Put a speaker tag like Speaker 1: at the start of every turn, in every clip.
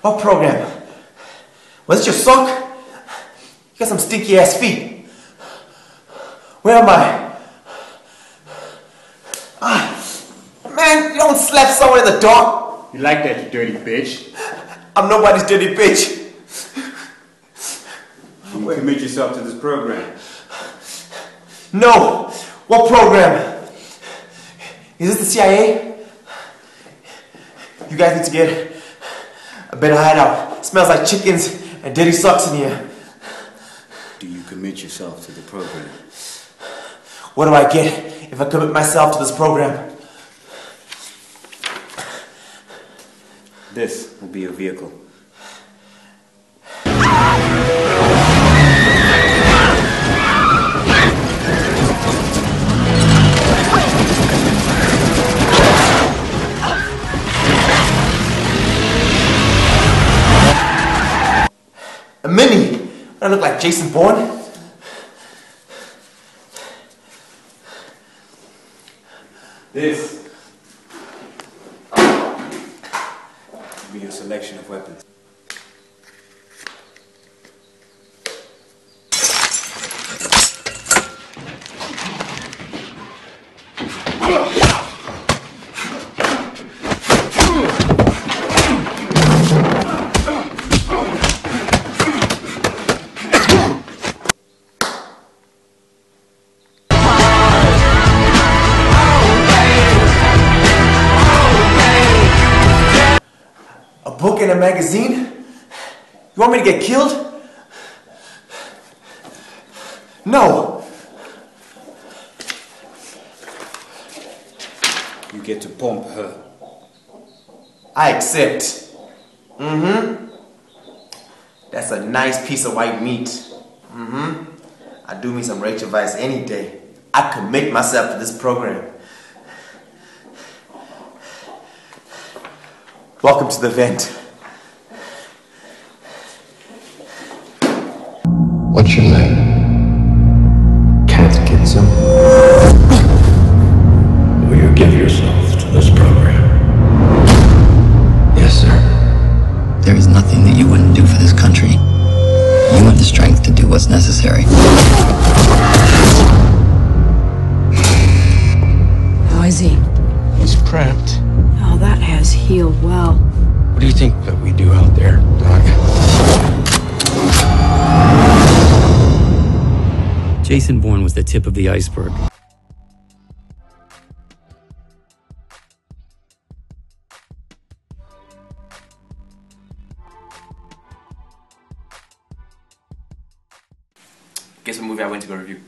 Speaker 1: What program? Was it your sock? You got some stinky ass feet. Where am I? Man, you don't slap someone in the dark.
Speaker 2: You like that, you dirty bitch?
Speaker 1: I'm nobody's dirty bitch.
Speaker 2: You commit yourself to this program.
Speaker 1: No! What program? Is this the CIA? You guys need to get a better hideout. It smells like chickens and dirty socks in here.
Speaker 2: Do you commit yourself to the program?
Speaker 1: What do I get if I commit myself to this program?
Speaker 2: This will be your vehicle.
Speaker 1: A Mini? I look like Jason Bourne?
Speaker 2: This will be your selection of weapons.
Speaker 1: A book and a magazine? You want me to get killed? No!
Speaker 2: You get to pump her.
Speaker 1: I accept. That's a nice piece of white meat. I do me some Rachel Weisz any day. I commit myself to this program. Welcome to the vent.
Speaker 3: What's your name? Catechism? Will you give yourself to this program? Yes, sir.
Speaker 4: There is nothing that you wouldn't do for this country. You have the strength to do what's necessary.
Speaker 5: How is he?
Speaker 3: He's cramped.
Speaker 5: Oh, that has healed well.
Speaker 3: What do you think that we do out there, Doc?
Speaker 6: Jason Bourne was the tip of the iceberg.
Speaker 1: Guess what movie I went to go review?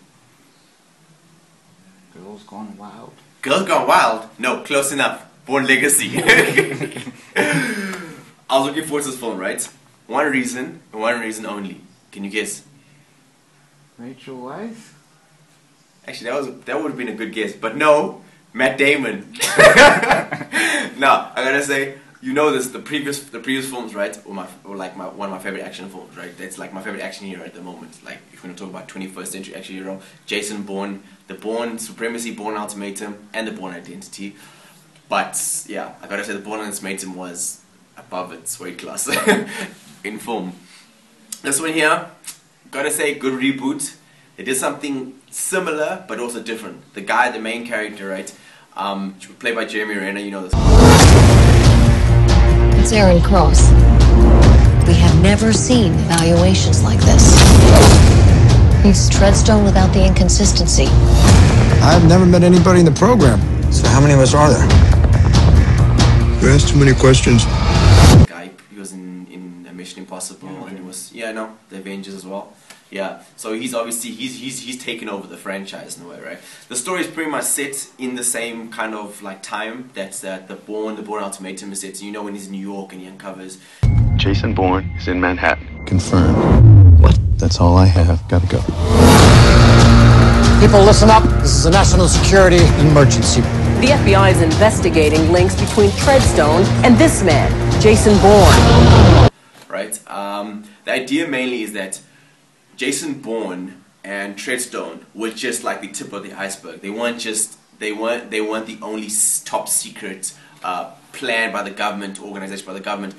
Speaker 2: Girls Gone Wild.
Speaker 1: Girls Gone Wild? No, close enough. Bourne Legacy. I was looking forward to this film, right? One reason, and one reason only. Can you guess?
Speaker 2: Rachel Weisz?
Speaker 1: Actually, that would have been a good guess, but no, Matt Damon. No, I gotta say, you know this. The previous films, right? One of my favorite action films, right? That's like my favorite action hero at the moment. Like if we're gonna talk about 21st century action hero, Jason Bourne, the Bourne Supremacy, Bourne Ultimatum, and the Bourne Identity. But yeah, I gotta say the Bourne Ultimatum was above its weight class in film. This one here, gotta say, good reboot. They did something similar but also different. The guy, the main character, right, played by Jeremy Renner, you know this.
Speaker 7: It's Aaron Cross. We have never seen evaluations like this. He's Treadstone without the inconsistency.
Speaker 8: I've never met anybody in the program. So how many of us are there?
Speaker 3: You asked too many questions.
Speaker 1: Guy, he was in Mission Impossible, and he was, yeah, no, the Avengers as well. Yeah, so he's obviously he's taken over the franchise in a way, right? The story is pretty much set in the same kind of like time that's the Bourne Ultimatum is set. So you know when he's in New York and he uncovers.
Speaker 9: Jason Bourne is in Manhattan.
Speaker 3: Confirmed. What? That's all I have. Gotta go.
Speaker 8: People, listen up. This is a national security emergency.
Speaker 5: The FBI is investigating links between Treadstone and this man, Jason Bourne.
Speaker 1: Right? The idea mainly is that Jason Bourne and Treadstone were just like the tip of the iceberg. They weren't the only top secret plan by the government, organization by the government,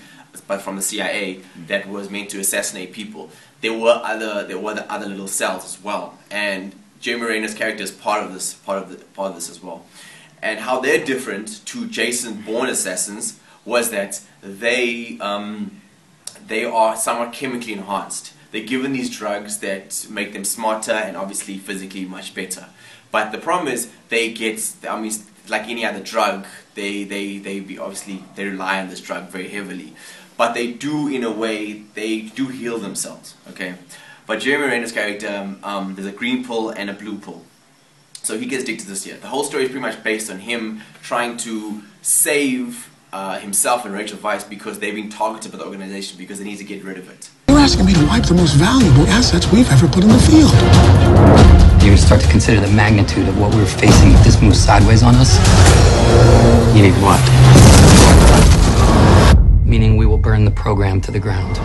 Speaker 1: but from the CIA that was meant to assassinate people. There were the other little cells as well, and Jeremy Renner's character is part of this as well. And how they're different to Jason Bourne assassins was that they are somewhat chemically enhanced. They're given these drugs that make them smarter and obviously physically much better. But the problem is they get, I mean, like any other drug, they rely on this drug very heavily. But they do, in a way, they do heal themselves, okay? But Jeremy Renner's character, there's a green pill and a blue pill. So he gets addicted to this here. The whole story is pretty much based on him trying to save himself and Rachel Weisz because they've been targeted by the organization because they need to get rid of it.
Speaker 8: You're asking me to wipe the most valuable assets we've ever put in the field.
Speaker 6: You start to consider the magnitude of what we're facing if this moves sideways on us. You need what? Meaning we will burn the program to the ground.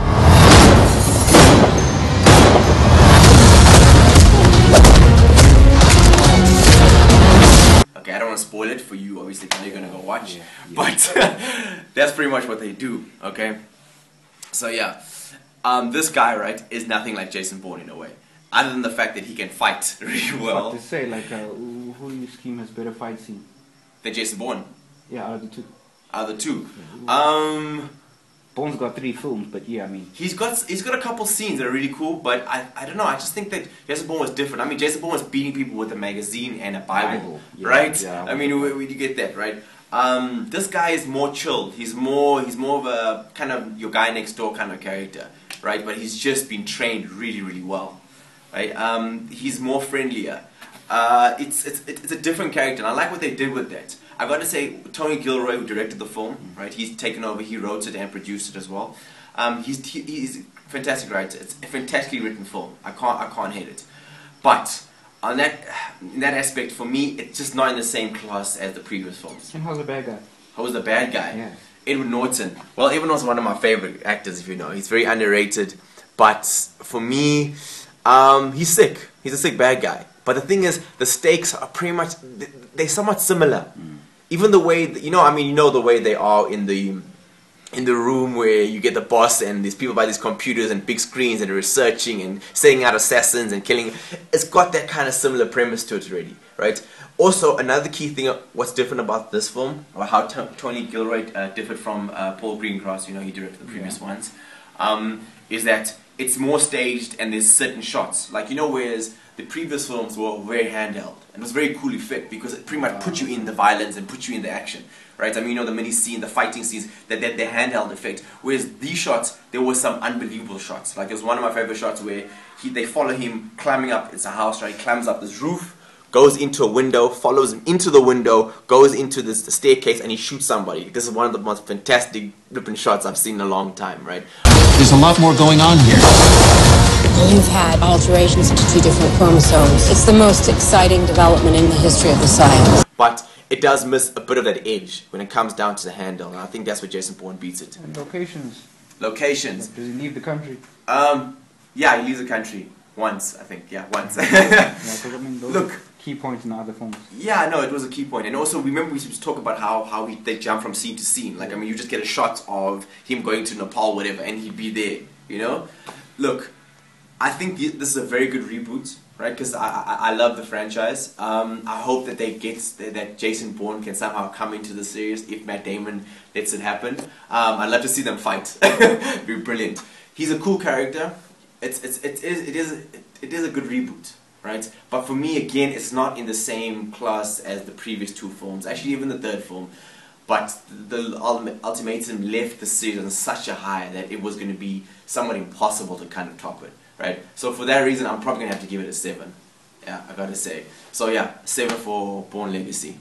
Speaker 1: Okay, I don't want to spoil it for you, obviously, because you're going to go watch. Yeah. But that's pretty much what they do, okay? So yeah, this guy, right, is nothing like Jason Bourne in a way. Other than the fact that he can fight really well.
Speaker 10: What to say, like, who do you scheme has better fight scene?
Speaker 1: Than Jason Bourne?
Speaker 10: Yeah, out of the two.
Speaker 1: Out of the two?
Speaker 10: Bourne's got 3 films, but yeah, I mean...
Speaker 1: He's got a couple scenes that are really cool, but I don't know, I just think that Jason Bourne was different. I mean, Jason Bourne was beating people with a magazine and a Bible. Yeah, right? Yeah, I mean, you get that, right? This guy is more chilled. He's more of a kind of your guy next door kind of character, right? But he's just been trained really, really well, right? He's more friendlier. It's a different character, and I like what they did with that. I've got to say, Tony Gilroy, who directed the film, right? He's taken over. He wrote it and produced it as well. He's a fantastic writer. It's a fantastically written film. I can't hate it. But in that aspect, for me, it's just not in the same class as the previous films.
Speaker 10: And how's the bad guy?
Speaker 1: How's the bad guy?
Speaker 10: Yeah.
Speaker 1: Edward Norton. Well, Edward Norton's one of my favorite actors, if you know. He's very underrated. But for me, he's sick. He's a sick bad guy. But the thing is, the stakes are pretty much, they're somewhat similar. Even the way, the way they are in the room where you get the boss and these people by these computers and big screens and researching and setting out assassins and killing. It's got that kind of similar premise to it already, right? Also, another key thing, what's different about this film, or how Tony Gilroy differed from Paul Greengrass, he directed the previous ones, is that it's more staged and there's certain shots. Like, whereas the previous films were very handheld. And it was very cool effect because it pretty much put you in the violence and put you in the action. Right? I mean, the mini scene, the fighting scenes, that the handheld effect. Whereas these shots, there were some unbelievable shots. Like, there's one of my favorite shots where they follow him climbing up, it's a house, right? He climbs up this roof, goes into a window, follows him into the window, goes into the staircase, and he shoots somebody. This is one of the most fantastic ripping shots I've seen in a long time, right?
Speaker 8: There's a lot more going on here.
Speaker 5: You've had alterations to 2 different chromosomes. It's the most exciting development in the history of the science.
Speaker 1: But it does miss a bit of that edge when it comes down to the handle, and I think that's where Jason Bourne beats it.
Speaker 10: And locations.
Speaker 1: Locations.
Speaker 10: Does he leave the country?
Speaker 1: Yeah, he leaves the country. Once, I think. Yeah, once.
Speaker 10: Yeah, because I mean, those
Speaker 1: Look.
Speaker 10: are key points in the other films.
Speaker 1: Yeah, no, it was a key point. And also, remember we talk about how they jump from scene to scene. Like, I mean, you just get a shot of him going to Nepal, whatever, and he'd be there, Look, I think this is a very good reboot, right? Because I love the franchise. I hope that that Jason Bourne can somehow come into the series if Matt Damon lets it happen. I'd love to see them fight. It'd be brilliant. He's a cool character. It is a good reboot, right? But for me, again, it's not in the same class as the previous 2 films. Actually, even the 3rd film. But the ultimatum left the series on such a high that it was going to be somewhat impossible to kind of top it, right? So for that reason, I'm probably going to have to give it a 7. Yeah, I gotta say. So yeah, 7 for Bourne Legacy.